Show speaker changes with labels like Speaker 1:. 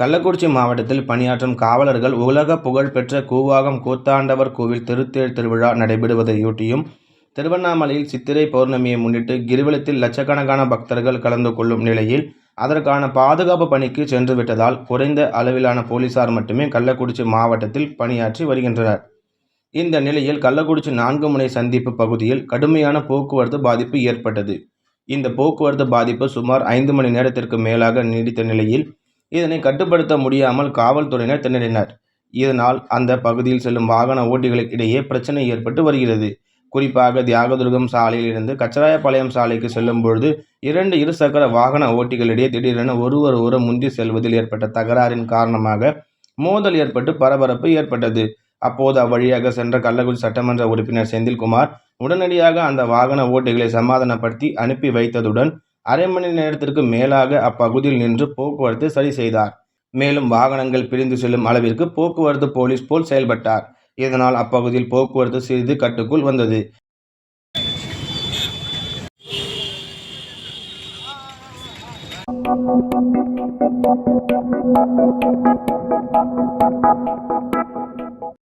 Speaker 1: கள்ளக்குறிச்சி மாவட்டத்தில் பணியாற்றும் காவலர்கள் உலக புகழ்பெற்ற கூவாகம் கூத்தாண்டவர் கோவில் திருத்தேர் திருவிழா நடைபெறுவதையொட்டியும், திருவண்ணாமலையில் சித்திரை பௌர்ணமியை முன்னிட்டு கிரிவலத்தில் லட்சக்கணக்கான பக்தர்கள் கலந்து கொள்ளும் நிலையில், அதற்கான பாதுகாப்பு பணிக்கு சென்றுவிட்டதால் குறைந்த அளவிலான போலீசார் மட்டுமே கள்ளக்குறிச்சி மாவட்டத்தில் பணியாற்றி வருகின்றனர். இந்த நிலையில் கள்ளக்குறிச்சி 4 முனை சந்திப்பு பகுதியில் கடுமையான போக்குவரத்து பாதிப்பு ஏற்பட்டது. இந்த போக்குவரத்து பாதிப்பு சுமார் 5 மணி நேரத்திற்கு மேலாக நீடித்த நிலையில், இதனை கட்டுப்படுத்த முடியாமல் காவல்துறையினர் திணறினர். இதனால் அந்த பகுதியில் செல்லும் வாகன ஓட்டிகளுக்கு இடையே பிரச்சனை ஏற்பட்டு வருகிறது. குறிப்பாக தியாகதுர்கம் சாலையில் இருந்து கச்சராயபாளையம் சாலைக்கு செல்லும் பொழுது 2 இருசக்கர வாகன ஓட்டிகளிடையே திடீரென ஒருவர் முந்தி செல்வதில் ஏற்பட்ட தகராறின் காரணமாக மோதல் ஏற்பட்டு பரபரப்பு ஏற்பட்டது. அப்போது அவ்வழியாக சென்ற கள்ளக்குறிச்சி சட்டமன்ற உறுப்பினர் செந்தில்குமார் உடனடியாக அந்த வாகன ஓட்டிகளை சமாதானப்படுத்தி அனுப்பி வைத்ததுடன், அரை மணி நேரத்திற்கு மேலாக அப்பகுதியில் நின்று போக்குவரத்து சரி செய்தார். மேலும் வாகனங்கள் பிரிந்து செல்லும் அளவிற்கு போக்குவரத்து போலீஸ் போல் செயல்பட்டார். இதனால் அப்பகுதியில் போக்குவரத்து சிறிது கட்டுக்குள் வந்தது.